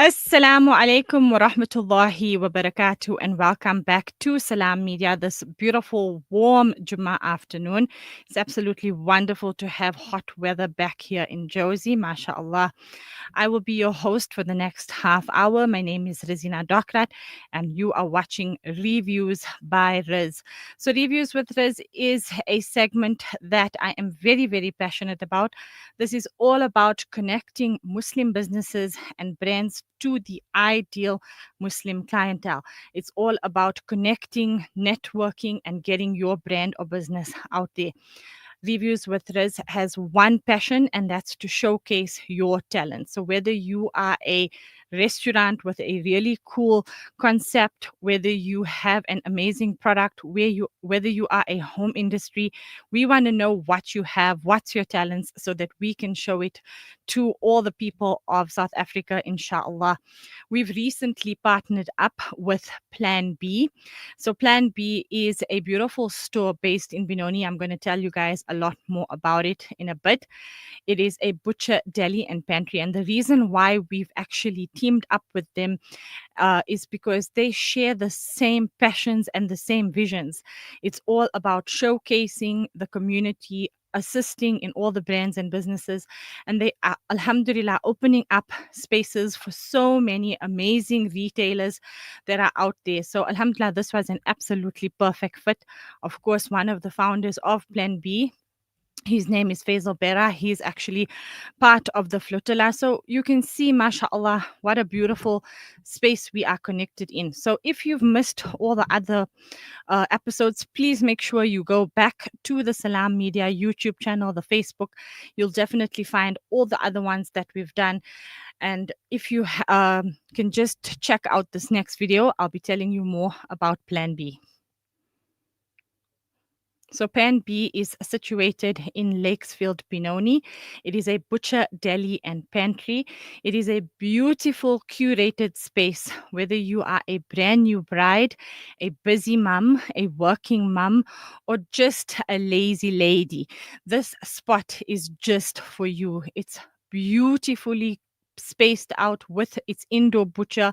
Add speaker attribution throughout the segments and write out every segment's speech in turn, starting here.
Speaker 1: Assalamu alaikum wa rahmatullahi wa barakatuh, and welcome back to Salam Media this beautiful, warm Jummah afternoon. It's absolutely wonderful to have hot weather back here in Josie, mashallah. I will be your host for the next half hour. My name is Rizina Dokrat, and you are watching Reviews by Riz. So, Reviews with Riz is a segment that I am very, very passionate about. This is all about connecting Muslim businesses and brands to the ideal Muslim clientele. It's all about connecting, networking, and getting your brand or business out there. Reviews with Riz has one passion, and that's to showcase your talent. So, whether you are a restaurant with a really cool concept, whether you have an amazing product, whether you are a home industry, we want to know what you have, what's your talents, so that we can show it to all the people of South Africa, inshallah. We've recently partnered up with Plan B. So, Plan B is a beautiful store based in Benoni. I'm going to tell you guys a lot more about it in a bit. It is a butcher, deli, and pantry. And the reason why we've actually teamed up with them is because they share the same passions and the same visions. It's all about showcasing the community, assisting in all the brands and businesses, and they are, alhamdulillah, opening up spaces for so many amazing retailers that are out there. So alhamdulillah, this was an absolutely perfect fit. Of course, one of the founders of Plan B, his name is Faisal Bera. He's actually part of the flotilla. So you can see, mashallah, what a beautiful space we are connected in. So if you've missed all the other episodes, please make sure you go back to the Salam Media YouTube channel, the Facebook. You'll definitely find all the other ones that we've done. And if you can just check out this next video, I'll be telling you more about Plan B. So Pan B is situated in Lakesfield, Benoni. It is a butcher, deli, and pantry. It is a beautiful curated space, whether you are a brand new bride, a busy mum, a working mum, or just a lazy lady. This spot is just for you. It's beautifully spaced out with its indoor butcher.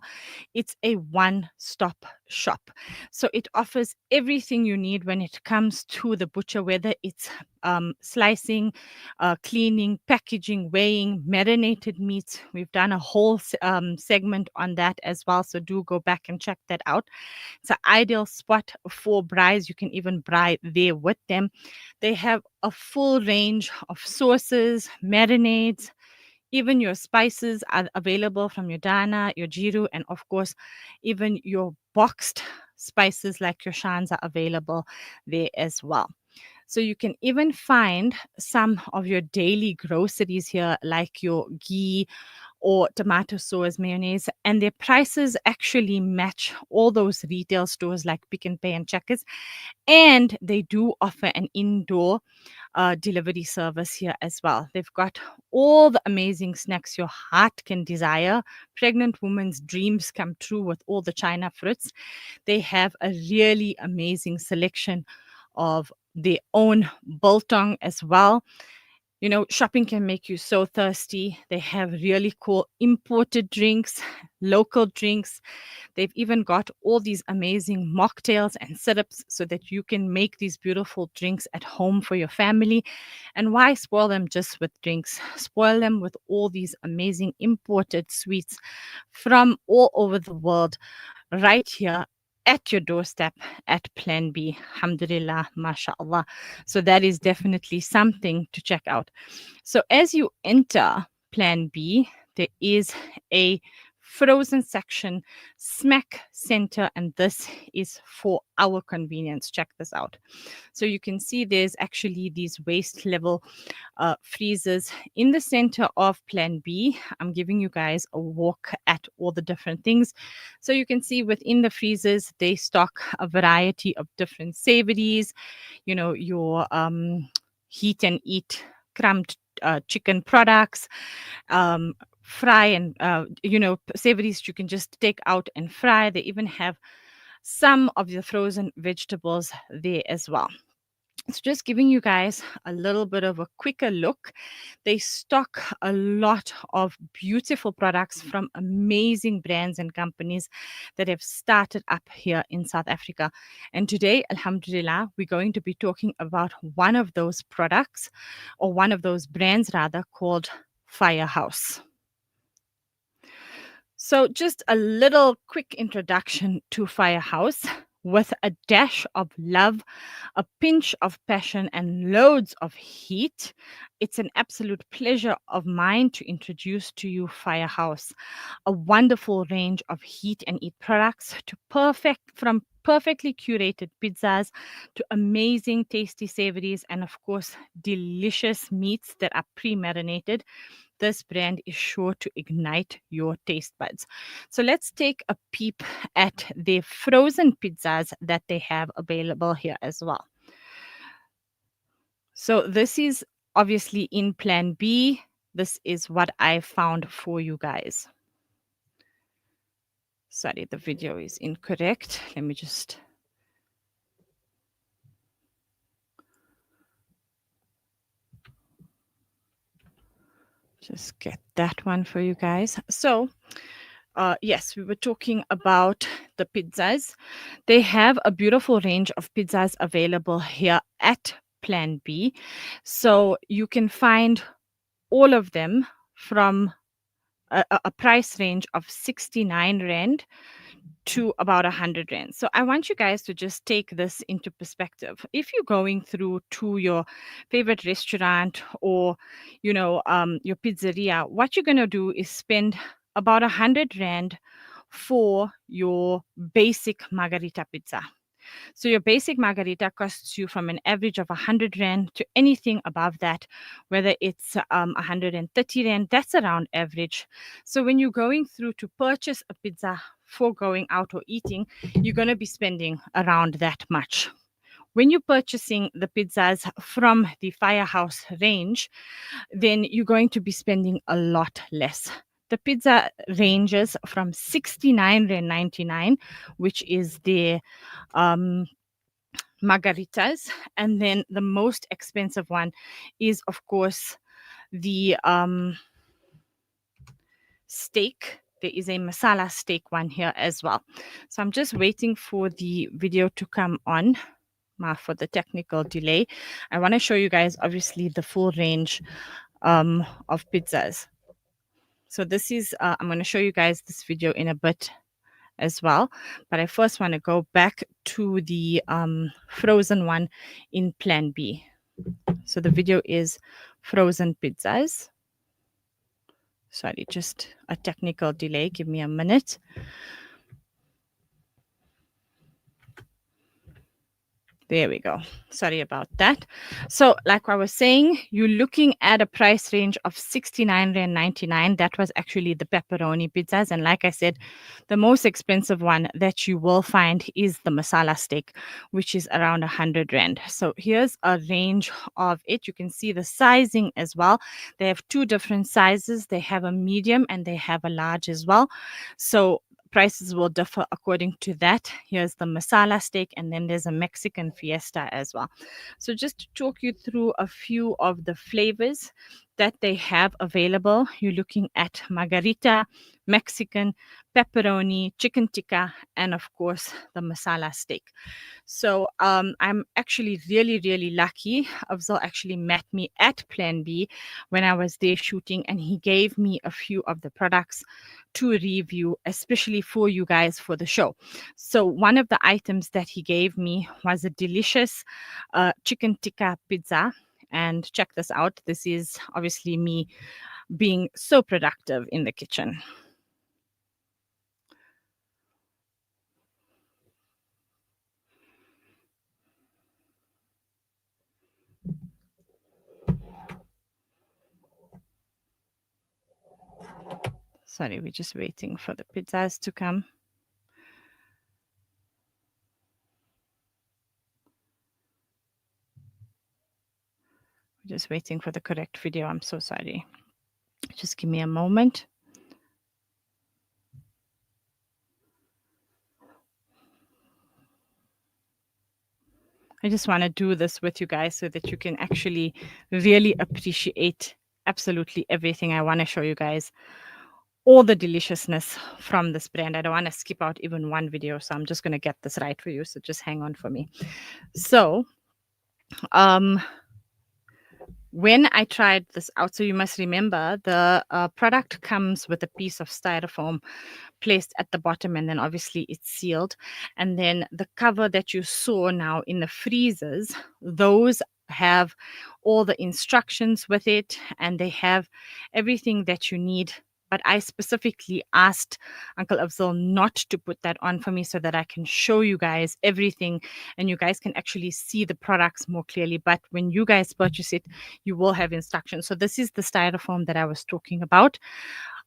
Speaker 1: It's a one-stop shop. So it offers everything you need when it comes to the butcher, whether it's slicing, cleaning, packaging, weighing, marinated meats. We've done a whole segment on that as well. So do go back and check that out. It's an ideal spot for brides. You can even bride there with them. They have a full range of sauces, marinades, even your spices are available from your Dana, your Jiru, and of course, even your boxed spices like your Shans are available there as well. So you can even find some of your daily groceries here, like your ghee or tomato sauce, mayonnaise, and their prices actually match all those retail stores like Pick and Pay and Checkers. And they do offer an indoor delivery service here as well. They've got all the amazing snacks your heart can desire. Pregnant women's dreams come true with all the China fruits. They have a really amazing selection of their own biltong as well. You know, shopping can make you so thirsty. They have really cool imported drinks, local drinks. They've even got all these amazing mocktails and syrups so that you can make these beautiful drinks at home for your family. And why spoil them just with drinks? Spoil them with all these amazing imported sweets from all over the world right here at your doorstep at Plan B. Alhamdulillah, mashallah. So that is definitely something to check out. So as you enter Plan B, there is a frozen section smack center, and this is for our convenience. Check this out. So you can see there's actually these waist level freezers in the center of Plan B. I'm giving you guys a walk at all the different things. So you can see within the freezers, they stock a variety of different savories, you know, your heat and eat crumbed chicken products, fry and savories you can just take out and fry. They even have some of the frozen vegetables there as well. So just giving you guys a little bit of a quicker look. They stock a lot of beautiful products from amazing brands and companies that have started up here in South Africa. And today, Alhamdulillah, we're going to be talking about one of those products, or one of those brands rather, called Firehouse. So, just a little quick introduction to Firehouse with a dash of love, a pinch of passion, and loads of heat. It's an absolute pleasure of mine to introduce to you Firehouse, a wonderful range of heat and eat products from perfectly curated pizzas to amazing tasty savories and of course delicious meats that are pre-marinated. This brand is sure to ignite your taste buds. So let's take a peep at the frozen pizzas that they have available here as well. So this is obviously in plan B. This is what I found for you guys. Sorry, the video is incorrect. Let me just get that one for you guys. So yes, we were talking about the pizzas. They have a beautiful range of pizzas available here at Plan B. So you can find all of them from a price range of 69 Rand to about 100 Rand. So I want you guys to just take this into perspective. If you're going through to your favorite restaurant or, your pizzeria, what you're going to do is spend about 100 Rand for your basic margarita pizza. So your basic margarita costs you from an average of 100 Rand to anything above that, whether it's 130 Rand, that's around average. So when you're going through to purchase a pizza for going out or eating, you're going to be spending around that much. When you're purchasing the pizzas from the Firehouse range, then you're going to be spending a lot less. The pizza ranges from 69.99, which is the margaritas, and then the most expensive one is of course the steak. There is a masala steak one here as well. So I'm just waiting for the video to come on for the technical delay. I want to show you guys obviously the full range of pizzas. So this is I'm going to show you guys this video in a bit as well, but I first want to go back to the frozen one in plan B. So the video is frozen pizzas. Sorry, just a technical delay. Give me a minute. There we go. Sorry about that. So, like I was saying, you're looking at a price range of 69.99. That was actually the pepperoni pizzas. And like I said, the most expensive one that you will find is the masala steak, which is around 100 Rand. So, here's a range of it. You can see the sizing as well. They have two different sizes. They have a medium and they have a large as well. So, prices will differ according to that. Here's the masala steak, and then there's a Mexican fiesta as well. So just to talk you through a few of the flavors that they have available, you're looking at margarita, Mexican, pepperoni, chicken tikka, and of course the masala steak. So I'm actually really, really lucky. Afzal actually met me at Plan B when I was there shooting, and he gave me a few of the products to review, especially for you guys for the show. So one of the items that he gave me was a delicious chicken tikka pizza. And check this out. This is obviously me being so productive in the kitchen. Sorry, we're just waiting for the pizzas to come. We're just waiting for the correct video. I'm so sorry. Just give me a moment. I just want to do this with you guys so that you can actually really appreciate absolutely everything. I want to show you guys all the deliciousness from this brand. I don't want to skip out even one video, so I'm just going to get this right for you. So just hang on for me. So, um, when I tried this out, so you must remember the product comes with a piece of styrofoam placed at the bottom, and then obviously it's sealed. And then the cover that you saw now in the freezers, those have all the instructions with it, and they have everything that you need. But I specifically asked Uncle Afzal not to put that on for me so that I can show you guys everything and you guys can actually see the products more clearly. But when you guys purchase it, you will have instructions. So this is the styrofoam that I was talking about.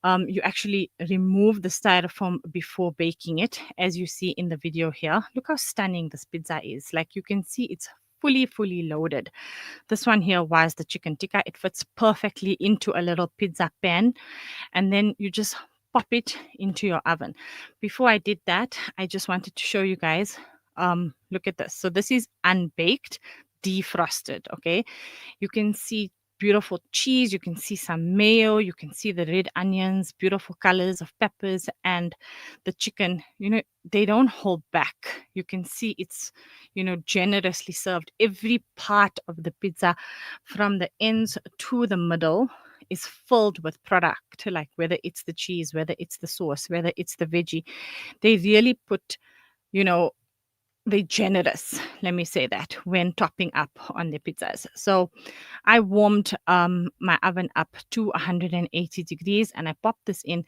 Speaker 1: You actually remove the styrofoam before baking it, as you see in the video here. Look how stunning this pizza is. Like you can see, it's fully loaded. This one here was the chicken tikka. It fits perfectly into a little pizza pan, and then you just pop it into your oven. Before I did that, I just wanted to show you guys. Look at this. So this is unbaked, defrosted. Okay, you can see beautiful cheese, you can see some mayo, you can see the red onions, beautiful colors of peppers, and the chicken. They don't hold back. You can see it's, generously served. Every part of the pizza, from the ends to the middle, is filled with product, like whether it's the cheese, whether it's the sauce, whether it's the veggie. They really put, you know, they're generous, let me say that, when topping up on the pizzas. So I warmed my oven up to 180 degrees and I popped this in,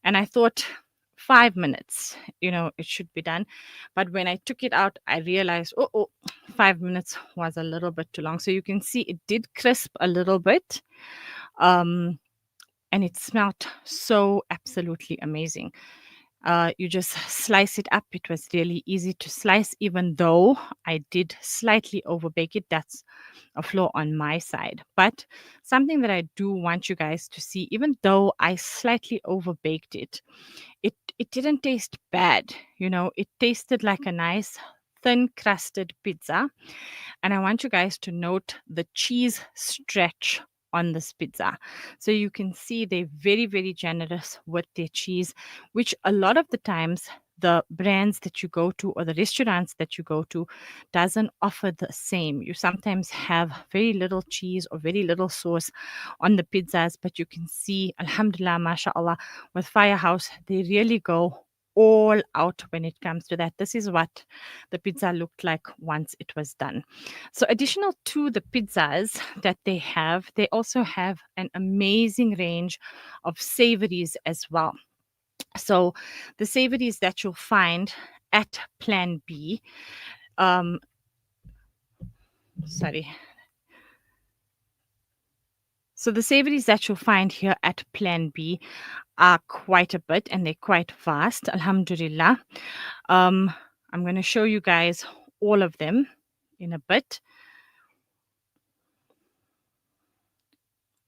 Speaker 1: and I thought 5 minutes, it should be done. But when I took it out, I realized, 5 minutes was a little bit too long. So you can see it did crisp a little bit. Um, and it smelled so absolutely amazing. You just slice it up. It was really easy to slice, even though I did slightly overbake it. That's a flaw on my side. But something that I do want you guys to see, even though I slightly overbaked it, it didn't taste bad. It tasted like a nice thin crusted pizza. And I want you guys to note the cheese stretch on this pizza. So you can see they're very generous with their cheese, which a lot of the times the brands that you go to or the restaurants that you go to doesn't offer the same. You sometimes have very little cheese or very little sauce on the pizzas, but you can see, alhamdulillah, mashallah, with Firehouse, they really go all out when it comes to that. This is what the pizza looked like once it was done. So, additional to the pizzas that they also have an amazing range of savories as well. So, the savories that you'll find at Plan B, um, sorry. So, the savories that you'll find here at Plan B are quite a bit and they're quite vast, alhamdulillah. Um, I'm going to show you guys all of them in a bit.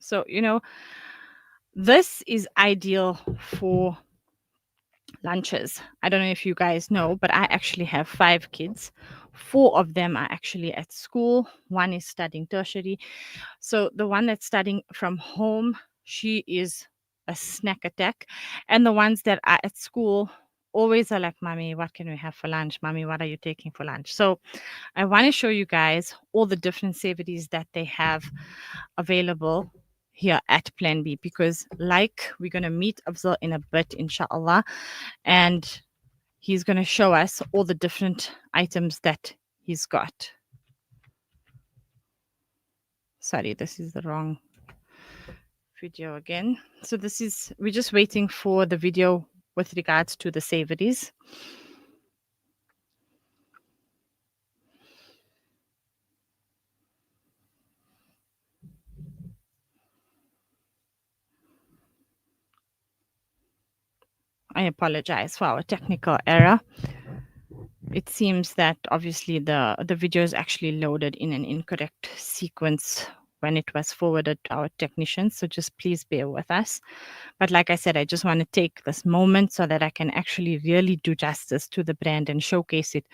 Speaker 1: So, this is ideal for lunches. I don't know if you guys know, but I actually have 5 kids. 4 of them are actually at school. One is studying tertiary. So the one that's studying from home, she is a snack attack. And the ones that are at school always are like, Mommy, what can we have for lunch? Mommy, what are you taking for lunch? So I want to show you guys all the different savories that they have available here at Plan B, because like we're going to meet Afzal in a bit, inshallah, and he's going to show us all the different items that he's got. Sorry, this is the wrong video again. So we're just waiting for the video with regards to the savories. I apologize for our technical error. It seems that obviously the video is actually loaded in an incorrect sequence when it was forwarded to our technicians. So just please bear with us. But like I said, I just want to take this moment so that I can actually really do justice to the brand and showcase it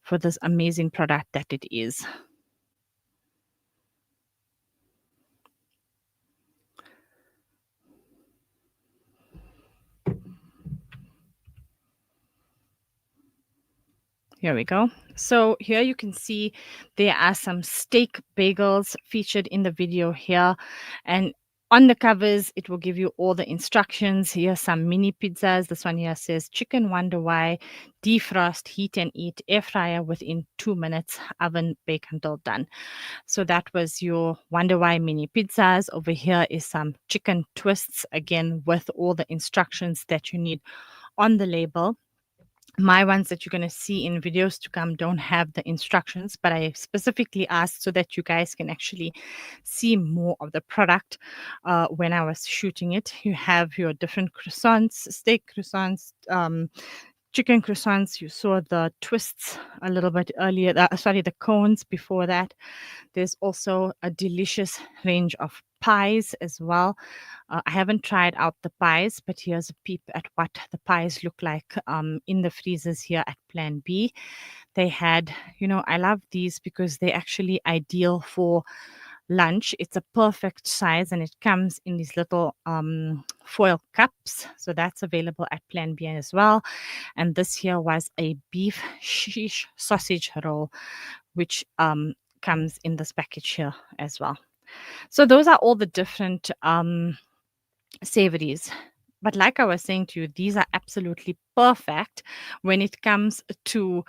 Speaker 1: for this amazing product that it is. Here we go. So here you can see there are some steak bagels featured in the video here. And on the covers, it will give you all the instructions. Here's some mini pizzas. This one here says chicken wonder why, defrost, heat and eat, air fryer within 2 minutes, oven bake until done. So that was your wonder why mini pizzas. Over here is some chicken twists, again, with all the instructions that you need on the label. My ones that you're going to see in videos to come don't have the instructions, but I specifically asked so that you guys can actually see more of the product when I was shooting it. You have your different croissants, steak croissants, chicken croissants. You saw the twists a little bit earlier, sorry, the cones before that. There's also a delicious range of pies as well. I haven't tried out the pies, but here's a peep at what the pies look like in the freezers here at Plan B. They had, I love these because they're actually ideal for lunch. It's a perfect size and it comes in these little foil cups. So that's available at Plan B as well. And this here was a beef shish sausage roll, which comes in this package here as well. So those are all the different savories. But like I was saying to you, these are absolutely perfect when it comes to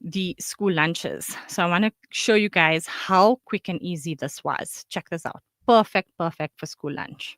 Speaker 1: the school lunches. So I want to show you guys how quick and easy this was. Check this out. Perfect, perfect for school lunch.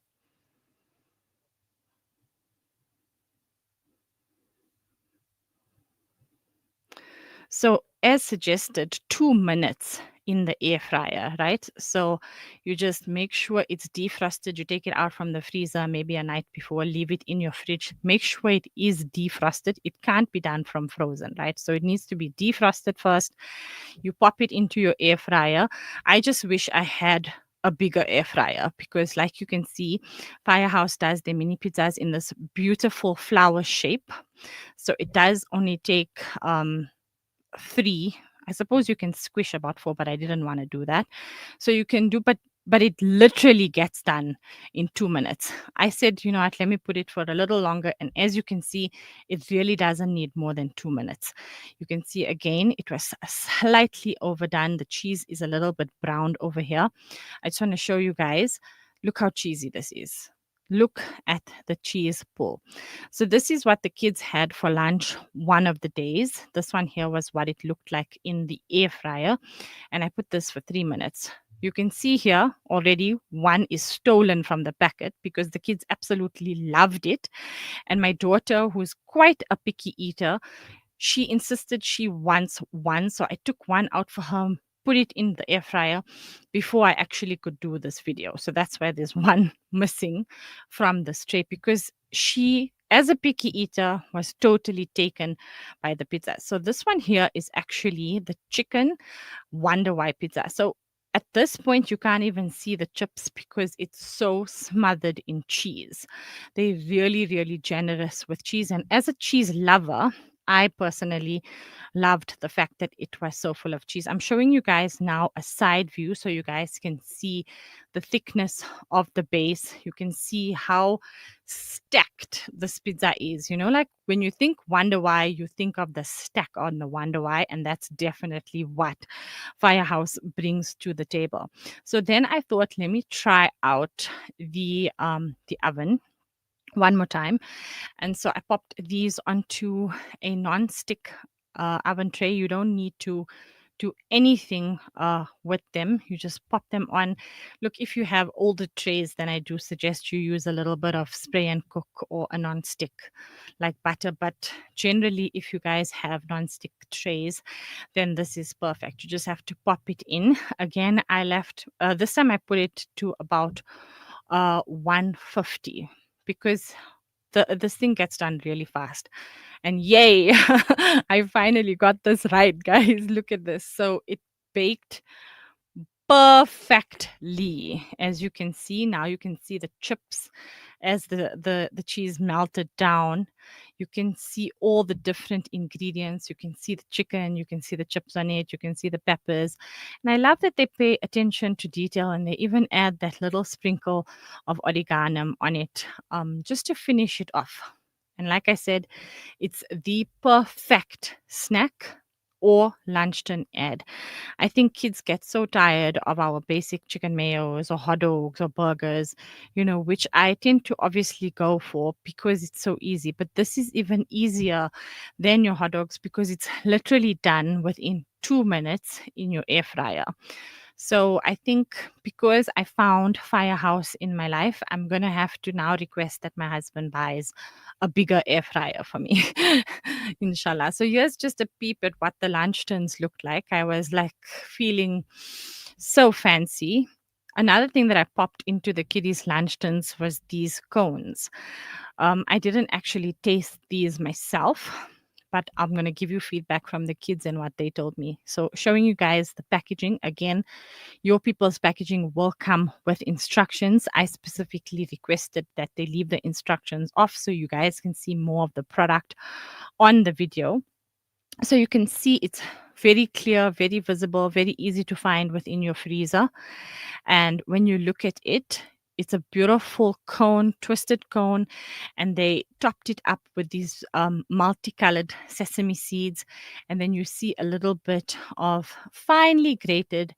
Speaker 1: So, as suggested, 2 minutes in the air fryer, right? So, you just make sure it's defrosted. You take it out from the freezer maybe a night before, leave it in your fridge. Make sure it is defrosted. It can't be done from frozen, right? So, it needs to be defrosted first. You pop it into your air fryer. I just wish I had a bigger air fryer because, like you can see, Firehouse does their mini pizzas in this beautiful flower shape. So, it does only take, 3. I suppose you can squish about 4, but I didn't want to do that. So you can do, but it literally gets done in 2 minutes. I said, you know what, let me put it for a little longer. And as you can see, it really doesn't need more than 2 minutes. You can see again, it was slightly overdone. The cheese is a little bit browned over here. I just want to show you guys. Look how cheesy this is. Look at the cheese pull. So this is what the kids had for lunch one of the days. This one here was what it looked like in the air fryer. And I put this for 3 minutes. You can see here already one is stolen from the packet because the kids absolutely loved it. And my daughter, who's quite a picky eater, she insisted she wants one. So I took one out for her, put it in the air fryer before I actually could do this video. So that's why there's one missing from this tray because she, as a picky eater, was totally taken by the pizza. So this one here is actually the chicken Wonder Why pizza. So at this point, you can't even see the chips because it's so smothered in cheese. They're really, really generous with cheese. And as a cheese lover, I personally loved the fact that it was so full of cheese. I'm showing you guys now a side view so you guys can see the thickness of the base. You can see how stacked this pizza is. Like when you think Wonder Why, you think of the stack on the Wonder Why, and that's definitely what Firehouse brings to the table. So then I thought, let me try out the oven one more time. And so I popped these onto a non-stick oven tray. You don't need to do anything with them. You just pop them on. Look, if you have older trays, then I do suggest you use a little bit of spray and cook or a non-stick like butter. But generally, if you guys have non-stick trays, then this is perfect. You just have to pop it in. Again, I left, this time I put it to about 150 because this thing gets done really fast. And yay, I finally got this right, guys. Look at this. So it baked perfectly. As you can see, now you can see the chips as the cheese melted down. You can see all the different ingredients. You can see the chicken, you can see the chips on it, you can see the peppers. And I love that they pay attention to detail and they even add that little sprinkle of oregano on it, just to finish it off. And like I said, it's the perfect snack or lunchtime ad. I think kids get so tired of our basic chicken mayos or hot dogs or burgers, which I tend to obviously go for because it's so easy. But this is even easier than your hot dogs because it's literally done within 2 minutes in your air fryer. So I think because I found Firehouse in my life, I'm going to have to now request that my husband buys a bigger air fryer for me. Inshallah. So here's just a peep at what the lunch turns looked like. I was like feeling so fancy. Another thing that I popped into the kiddies' lunch tins was these cones. I didn't actually taste these myself, but I'm going to give you feedback from the kids and what they told me. So, showing you guys the packaging again, your people's packaging will come with instructions. I specifically requested that they leave the instructions off so you guys can see more of the product on the video. So you can see it's very clear, very visible, very easy to find within your freezer. And when you look at it, it's a beautiful cone, twisted cone, and they topped it up with these multicolored sesame seeds. And then you see a little bit of finely grated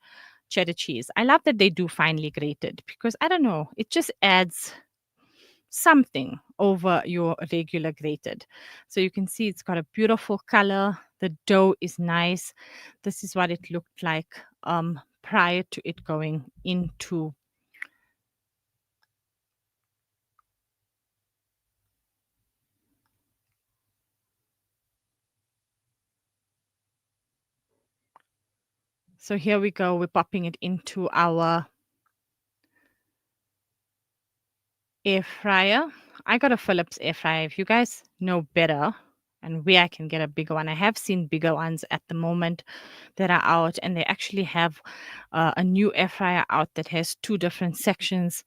Speaker 1: cheddar cheese. I love that they do finely grated because I don't know, it just adds something over your regular grated. So you can see it's got a beautiful color. The dough is nice. This is what it looked like prior to it going into. So here we go. We're popping it into our air fryer. I got a Philips air fryer. If you guys know better and where I can get a bigger one, I have seen bigger ones at the moment that are out, and they actually have a new air fryer out that has two different sections.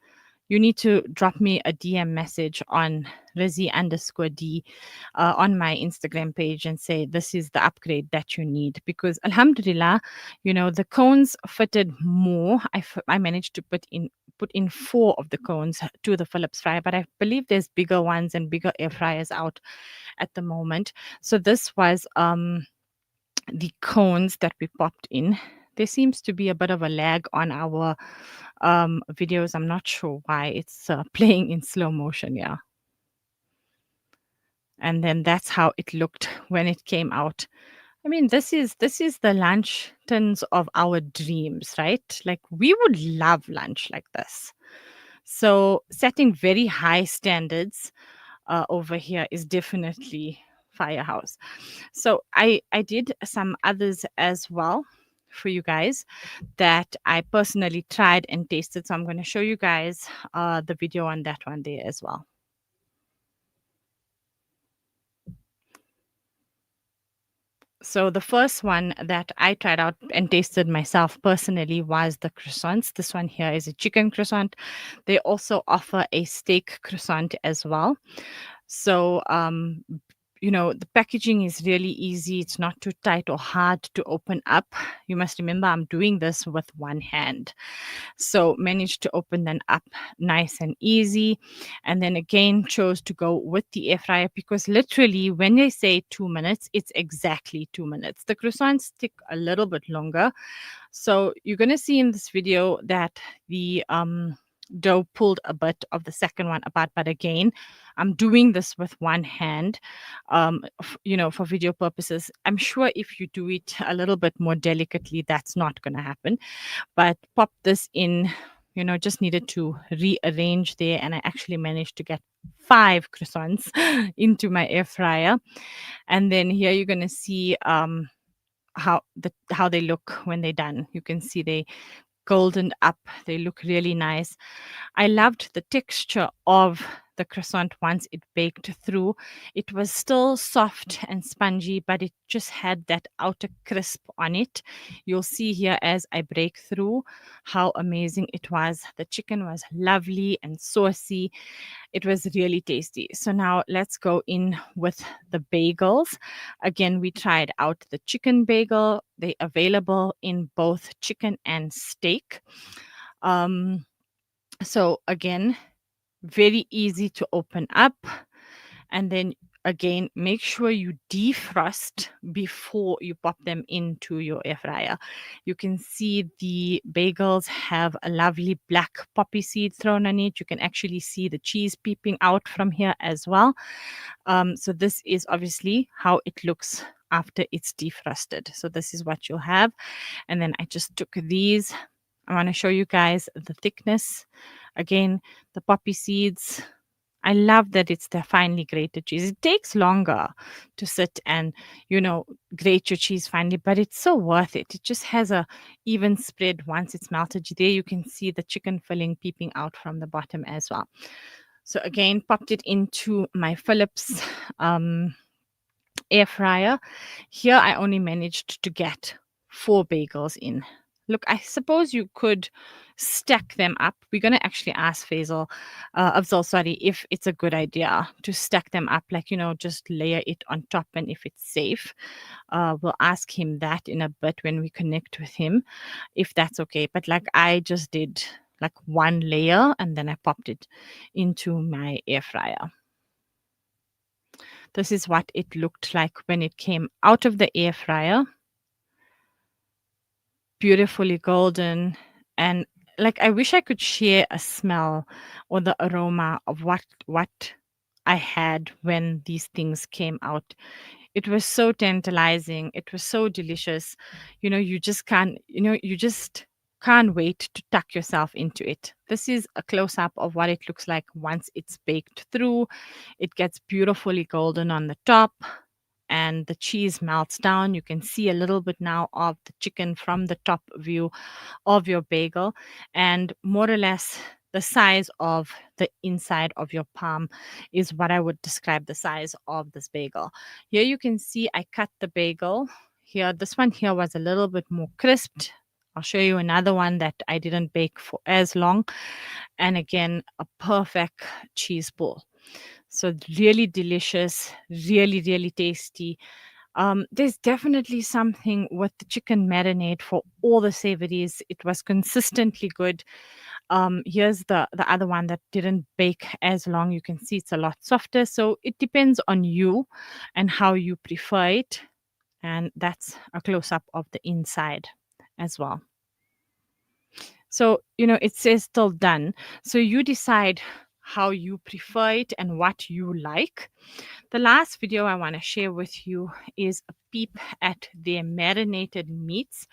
Speaker 1: You need to drop me a DM message on Rizzy_D on my Instagram page and say this is the upgrade that you need because Alhamdulillah, the cones fitted more. I managed to put in four of the cones to the Philips fryer, but I believe there's bigger ones and bigger air fryers out at the moment. So this was the cones that we popped in. There seems to be a bit of a lag on our videos. I'm not sure why it's playing in slow motion. Yeah. And then that's how it looked when it came out. I mean, this is the lunch tins of our dreams, right? Like we would love lunch like this. So setting very high standards over here is definitely Firehouse. So I did some others as well for you guys that I personally tried and tasted. So I'm going to show you guys the video on that one there as well. So the first one that I tried out and tasted myself personally was the croissants. This one here is a chicken croissant. They also offer a steak croissant as well. So the packaging is really easy. It's not too tight or hard to open up. You must remember I'm doing this with one hand. So managed to open them up nice and easy. And then again, chose to go with the air fryer because literally when they say 2 minutes, it's exactly 2 minutes. The croissants take a little bit longer. So you're going to see in this video that the dough pulled a bit of the second one apart. But again, I'm doing this with one hand, for video purposes. I'm sure if you do it a little bit more delicately, that's not going to happen. But pop this in, just needed to rearrange there. And I actually managed to get 5 croissants into my air fryer. And then here you're going to see how they look when they're done. You can see they goldened up. They look really nice. I loved the texture of the croissant once it baked through. It was still soft and spongy, but it just had that outer crisp on it. You'll see here as I break through how amazing it was. The chicken was lovely and saucy. It was really tasty. So now let's go in with the bagels. Again, we tried out the chicken bagel. They available in both chicken and steak. Um, so again, very easy to open up. And then again, make sure you defrost before you pop them into your air fryer. You can see the bagels have a lovely black poppy seed thrown on it. You can actually see the cheese peeping out from here as well. So this is obviously how it looks after it's defrosted. So this is what you'll have. And then I just took these. I want to show you guys the thickness. Again, the poppy seeds. I love that it's the finely grated cheese. It takes longer to sit and, grate your cheese finely, but it's so worth it. It just has a even spread once it's melted. There you can see the chicken filling peeping out from the bottom as well. So again, popped it into my Philips air fryer. Here I only managed to get 4 bagels in. Look, I suppose you could stack them up. We're going to actually ask Afzal, sorry, if it's a good idea to stack them up, like, just layer it on top and if it's safe. We'll ask him that in a bit when we connect with him, if that's okay. But like I just did like one layer and then I popped it into my air fryer. This is what it looked like when it came out of the air fryer. Beautifully golden. And like I wish I could share a smell or the aroma of what I had when these things came out. It was so tantalizing. It was so delicious. You just can't wait to tuck yourself into it. This is a close up of what it looks like once it's baked through. It gets beautifully golden on the top and the cheese melts down. You can see a little bit now of the chicken from the top view of your bagel, and more or less the size of the inside of your palm is what I would describe the size of this bagel. Here you can see I cut the bagel. Here, this one here was a little bit more crisped. I'll show you another one that I didn't bake for as long. And again, a perfect cheese ball. So really delicious, really, really tasty. There's definitely something with the chicken marinade for all the savories. It was consistently good. Here's the other one that didn't bake as long. You can see it's a lot softer. So it depends on you and how you prefer it. And that's a close up of the inside as well. So, it says still done. So you decide how you prefer it and what you like. The last video I want to share with you is a peep at their marinated meats.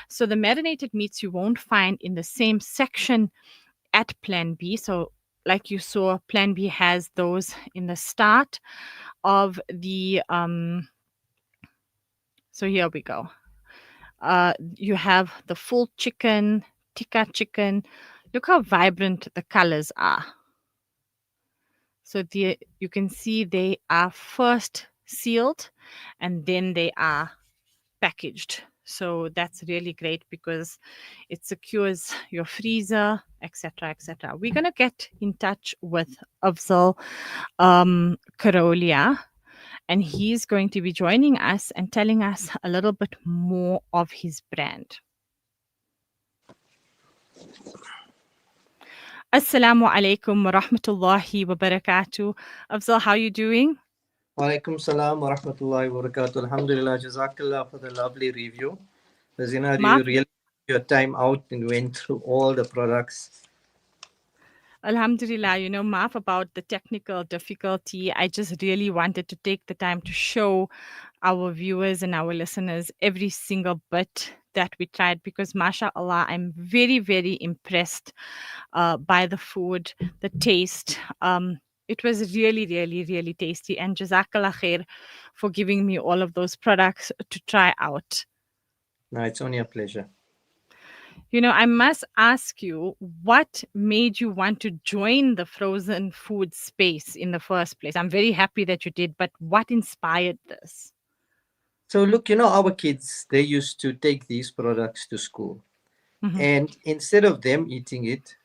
Speaker 1: So the marinated meats you won't find in the same section at Plan B. So like you saw, Plan B has those in the start of the so here we go. You have the full chicken, tikka chicken. Look how vibrant the colors are. So you can see they are first sealed and then they are packaged. So that's really great because it secures your freezer, etc., etc. We're gonna get in touch with Afzal Karolia, and he's going to be joining us and telling us a little bit more of his brand. Assalamu alaikum wa rahmatullahi wa barakatuh. Afzal, how are you doing?
Speaker 2: Walaikum salam wa rahmatullahi wa barakatuh. Alhamdulillah, jazakallah for the lovely review. Zina, you really took your time out and went through all the products.
Speaker 1: Alhamdulillah, maaf about the technical difficulty. I just really wanted to take the time to show our viewers and our listeners every single bit that we tried because, mashallah, I'm very, very impressed by the food, the taste. It was really, really, really tasty. And jazakallah khair for giving me all of those products to try out.
Speaker 2: No, it's only a pleasure.
Speaker 1: I must ask you, what made you want to join the frozen food space in the first place? I'm very happy that you did, but what inspired this?
Speaker 2: So look, our kids, they used to take these products to school.
Speaker 1: Hmm.
Speaker 2: And instead of them eating it,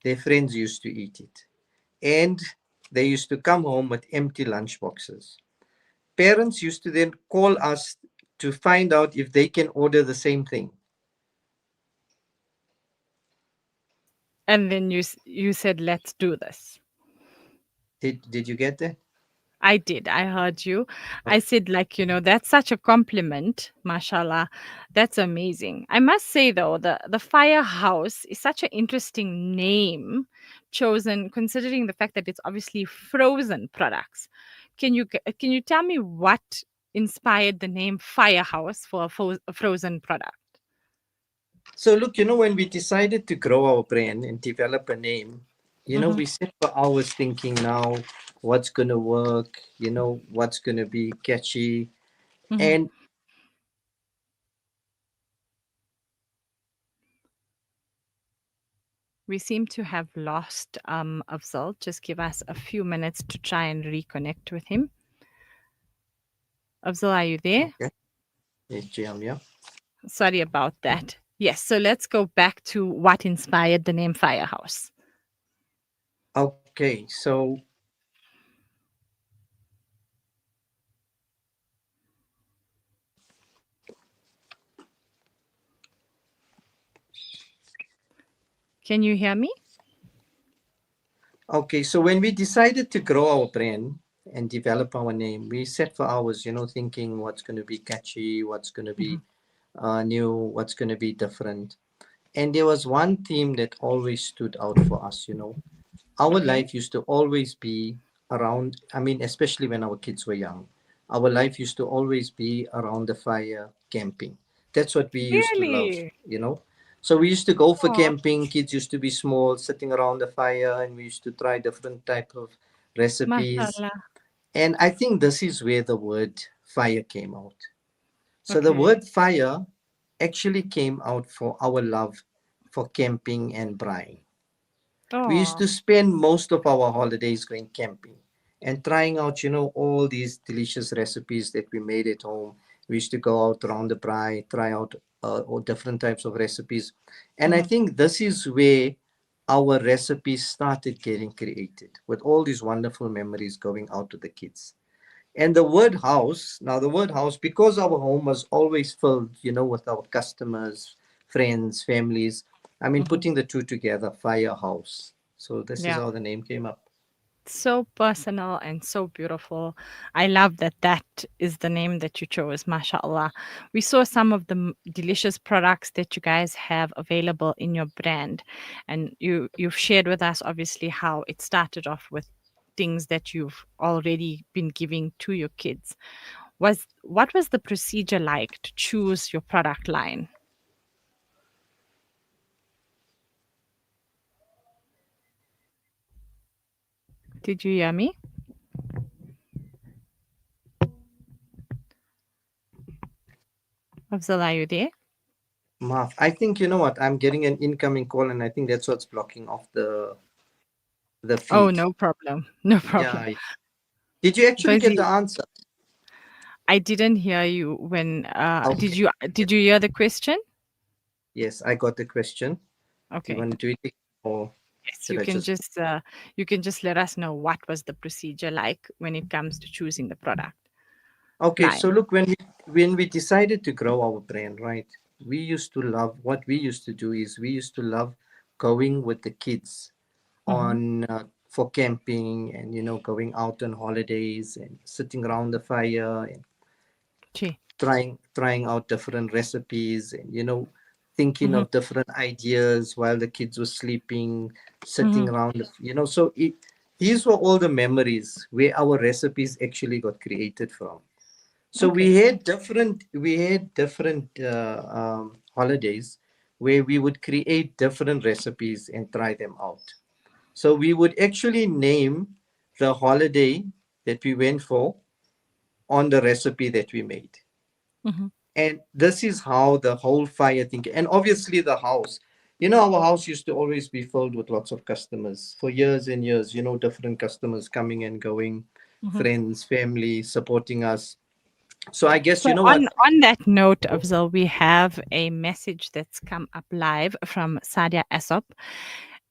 Speaker 2: their friends used to eat it. And they used to come home with empty lunch boxes. Parents used to then call us to find out if they can order the same thing.
Speaker 1: And then you said, "Let's do this."
Speaker 2: Did you get that?
Speaker 1: I did. I heard you. I said, like, that's such a compliment. Mashallah. That's amazing. I must say, though, the firehouse is such an interesting name chosen considering the fact that it's obviously frozen products. Can you tell me what inspired the name Firehouse for a frozen product?
Speaker 2: So look, when we decided to grow our brand and develop a name,
Speaker 1: Hmm.
Speaker 2: we sat for hours thinking now what's gonna work, what's gonna be catchy.
Speaker 1: Hmm.
Speaker 2: And
Speaker 1: We seem to have lost Afzal. Just give us a few minutes to try and reconnect with him. Afzal, are you there?
Speaker 2: okay, yes, GM, yeah.
Speaker 1: Sorry about that. Yes, so let's go back to what inspired the name Firehouse.
Speaker 2: Okay, so
Speaker 1: Can you hear me?
Speaker 2: when we decided to grow our brand and develop our name, we sat for hours, thinking what's gonna be catchy, what's gonna
Speaker 1: Hmm.
Speaker 2: be new, what's gonna be different. And there was one theme that always stood out for us. Our
Speaker 1: Okay.
Speaker 2: life used to always be around, I mean, especially when our kids were young, our life used to always be around the fire, camping. That's what we used to love. So we used to go for
Speaker 1: Oh,
Speaker 2: camping. Kids used to be small, sitting around the fire, and we used to try different type of recipes.
Speaker 1: mashallah.
Speaker 2: And I think this is where the word fire came out. So the
Speaker 1: Okay.
Speaker 2: word fire actually came out for our love for camping and braai. We used
Speaker 1: Oh.
Speaker 2: to spend most of our holidays going camping and trying out, all these delicious recipes that we made at home. We used to go out around the braai, try out all different types of recipes. And I
Speaker 1: Hmm.
Speaker 2: think this is where our recipes started getting created with all these wonderful memories going out to the kids. And the word house, now the word house, because our home was always filled, with our customers, friends, families. I mean,
Speaker 1: Hmm.
Speaker 2: putting the two together, firehouse. So this is
Speaker 1: Yeah.
Speaker 2: how the name came up.
Speaker 1: So personal and so beautiful. I love that that is the name that you chose, mashallah. We saw some of the delicious products that you guys have available in your brand, and you've shared with us obviously how it started off with things that you've already been giving to your kids. Was What was the procedure like to choose your product line? Did you hear me? Afzal, are you there?
Speaker 2: Maaf. I think you know what? I'm getting an incoming call, and I think that's what's blocking off the
Speaker 1: Oh,
Speaker 2: feed.
Speaker 1: no problem. No problem.
Speaker 2: Yeah. Did you actually get the
Speaker 1: Busy.
Speaker 2: answer?
Speaker 1: I didn't hear you when
Speaker 2: Okay.
Speaker 1: did you hear the question?
Speaker 2: Yes, I got the question. Do you
Speaker 1: Okay.
Speaker 2: want to do it, or
Speaker 1: Yes,
Speaker 2: should I just?
Speaker 1: you can just let us know what was the procedure like when it comes to choosing the product
Speaker 2: Okay, so
Speaker 1: line.
Speaker 2: look, when we decided to grow our brand, right? We used to love what we used to do is we used to love going with the kids
Speaker 1: Mm-hmm.
Speaker 2: on for camping and going out on holidays and sitting around the fire and
Speaker 1: Gee.
Speaker 2: trying out different recipes and thinking
Speaker 1: Mm-hmm.
Speaker 2: of different ideas while the kids were sleeping,
Speaker 1: Mm-hmm.
Speaker 2: sitting around. So these were all the memories where our recipes actually got created from. So
Speaker 1: Okay.
Speaker 2: we had different holidays where we would create different recipes and try them out. So we would actually name the holiday that we went for on the recipe that we made.
Speaker 1: Mm-hmm.
Speaker 2: And this is how the whole fire thing, and obviously the house. Our house used to always be filled with lots of customers for years and years, different customers coming and going,
Speaker 1: Mhm.
Speaker 2: friends, family supporting us. So I guess,
Speaker 1: So
Speaker 2: you know what?
Speaker 1: on that note, Afzal, we have a message that's come up live from Sadia Asop,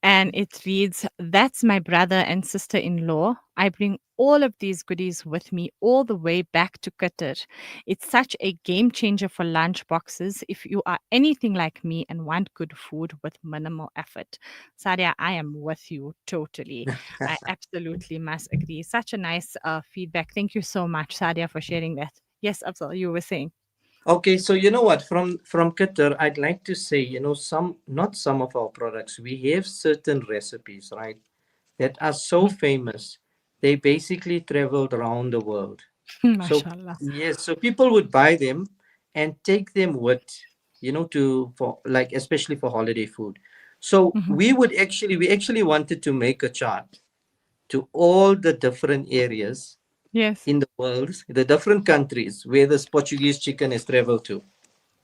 Speaker 1: and it reads, "That's my brother and sister-in-law. I bring all of these goodies with me all the way back to Qatar. It's such a game changer for lunch boxes if you are anything like me and want good food with minimal effort." Sadia, I am with you totally. I absolutely must agree. Such a nice feedback. Thank you so much, Sadia, for sharing that. Yes, Afzal, you were saying.
Speaker 2: Okay, so you know what? From Qatar, I'd like to say, not some of our products. We have certain recipes, right, that are so famous. They basically traveled around the world. So
Speaker 1: Mashallah.
Speaker 2: yes, so people would buy them and take them with, to for like especially for holiday food. So
Speaker 1: Mhm.
Speaker 2: we actually wanted to make a chart to all the different areas
Speaker 1: Yes.
Speaker 2: in the world, the different countries where this Portuguese chicken has traveled to.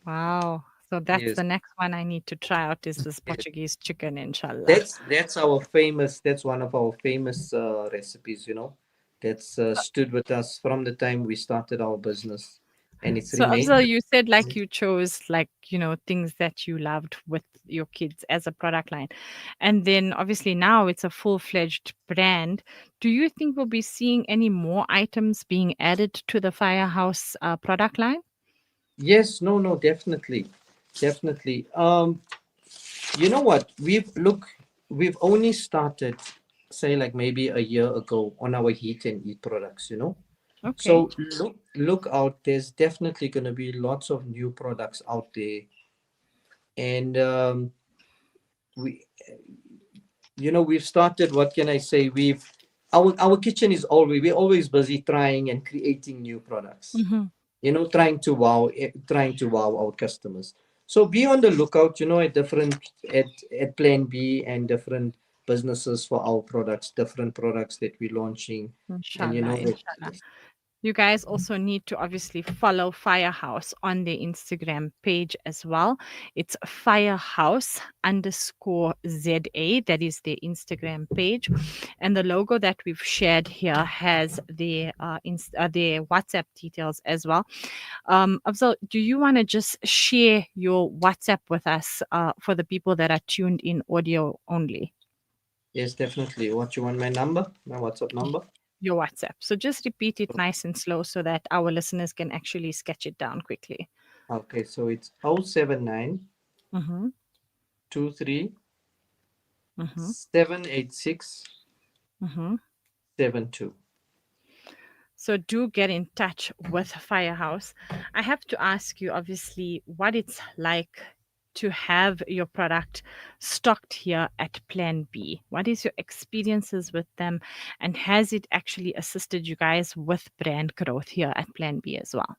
Speaker 1: Wow. So that's
Speaker 2: Yes,
Speaker 1: the next one I need to try out is this
Speaker 2: yes.
Speaker 1: Portuguese chicken, inshallah.
Speaker 2: That's one of our famous recipes. That's stood with us from the time we started our business, and it's
Speaker 1: So,
Speaker 2: remained.
Speaker 1: Afzal, you said like you chose like, things that you loved with your kids as a product line. And then obviously now it's a full-fledged brand. Do you think we'll be seeing any more items being added to the Firehouse product line?
Speaker 2: Yes, no, no, definitely, definitely. You know what? We've only started, say, like maybe a year ago on our heat and eat products.
Speaker 1: Okay.
Speaker 2: So look out. There's definitely going to be lots of new products out there, and we we've started. What can I say? Our kitchen is always we're always busy trying and creating new products.
Speaker 1: Mm-hmm.
Speaker 2: Trying to wow our customers. So be on the lookout, at different at Plan B and different businesses for our products, different products that we're launching, and
Speaker 1: Inshallah,
Speaker 2: that.
Speaker 1: inshallah. You guys also need to obviously follow Firehouse on the Instagram page as well. It's Firehouse underscore ZA. That is the Instagram page. And the logo that we've shared here has the WhatsApp details as well. Afzal, do you want to just share your WhatsApp with us for the people that are tuned in audio only?
Speaker 2: Yes, definitely. What you want, my number, my WhatsApp number?
Speaker 1: Your WhatsApp. So just repeat it nice and slow so that our listeners can actually sketch it down quickly.
Speaker 2: Okay, so it's 079
Speaker 1: Mm-hmm.
Speaker 2: 23
Speaker 1: Mm-hmm.
Speaker 2: 786
Speaker 1: Mm-hmm.
Speaker 2: 72.
Speaker 1: So do get in touch with Firehouse. I have to ask you, obviously, what it's like to have your product stocked here at Plan B. What is your experiences with them, and has it actually assisted you guys with brand growth here at Plan B as well?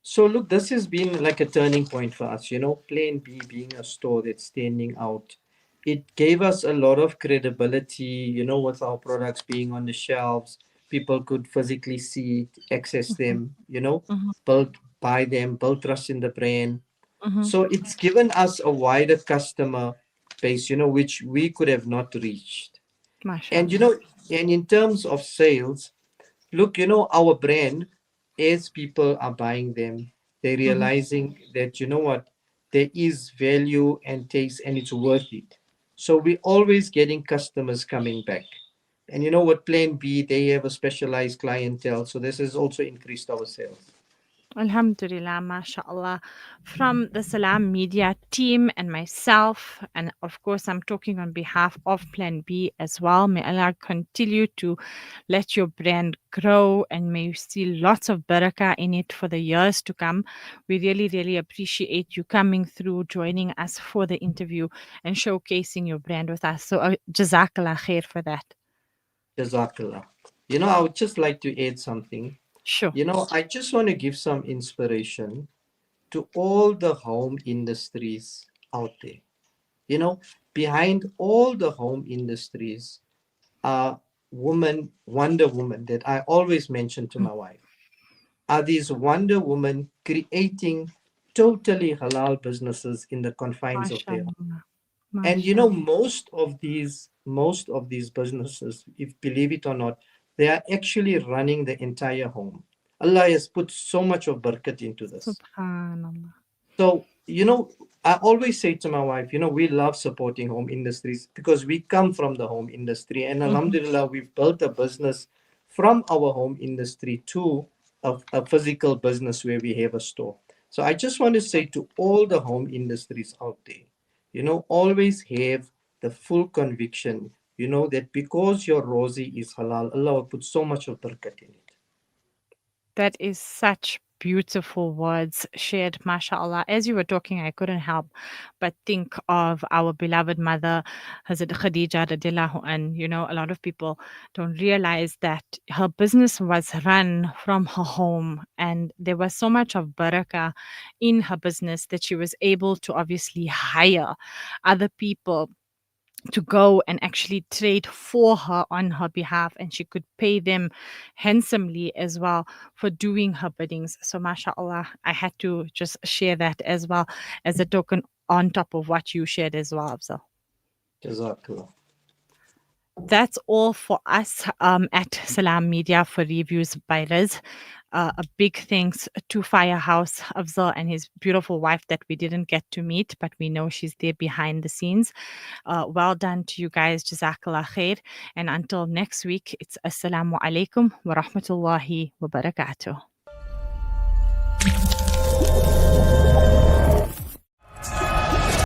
Speaker 2: So look, this has been like a turning point for us, Plan B being a store that's standing out. It gave us a lot of credibility, with our products being on the shelves. People could physically see it, access
Speaker 1: Mm-hmm.
Speaker 2: them,
Speaker 1: Mm-hmm.
Speaker 2: buy them, build trust in the brand.
Speaker 1: Mm-hmm.
Speaker 2: So it's given us a wider customer base, which we could have not reached. And
Speaker 1: Mashallah.
Speaker 2: and in terms of sales, look, our brand, as people are buying them, they're
Speaker 1: Mm-hmm.
Speaker 2: realizing that, what, there is value and taste and it's worth it. So we're always getting customers coming back. And what, Plan B, they have a specialized clientele. So this has also increased our sales.
Speaker 1: Alhamdulillah, mashallah. From the Salam Media team and myself, and of course, I'm talking on behalf of Plan B as well. May Allah continue to let your brand grow and may you see lots of barakah in it for the years to come. We really, really appreciate you coming through, joining us for the interview, and showcasing your brand with us. So, Jazakallah khair for that.
Speaker 2: Jazakallah. I would just like to add something.
Speaker 1: Sure.
Speaker 2: I just want to give some inspiration to all the home industries out there. Behind all the home industries are Wonder Woman that I always mention to
Speaker 1: Mm,
Speaker 2: my wife. Are these Wonder Women creating totally halal businesses in the confines of their home?
Speaker 1: mashallah.
Speaker 2: And
Speaker 1: MashaAllah.
Speaker 2: most of these businesses, if believe it or not, they are actually running the entire home. Allah has put so much of barakat into this.
Speaker 1: Subhanallah.
Speaker 2: So, I always say to my wife, we love supporting home industries because we come from the home industry. And
Speaker 1: Mhm.
Speaker 2: Alhamdulillah, we've built a business from our home industry to a physical business where we have a store. So I just want to say to all the home industries out there, always have the full conviction, that because your rosy is halal, Allah will put so much of barakat in it.
Speaker 1: That is such beautiful words shared, mashallah. As you were talking, I couldn't help but think of our beloved mother, Hazrat Khadija radiallahu an. You know, a lot of people don't realize that her business was run from her home, and there was so much of barakah in her business that she was able to obviously hire other people to go and actually trade for her on her behalf, and she could pay them handsomely as well for doing her biddings. So mashallah, I had to just share that as well as a token on top of what you shared as well, Afzal.
Speaker 2: Jazakallah.
Speaker 1: That's all for us at Salam Media for reviews by Riz. A big thanks to Firehouse Afzal and his beautiful wife that we didn't get to meet, but we know she's there behind the scenes. Well done to you guys. Jazakallah khair. And until next week, it's Assalamu alaikum wa rahmatullahi wa barakatuh.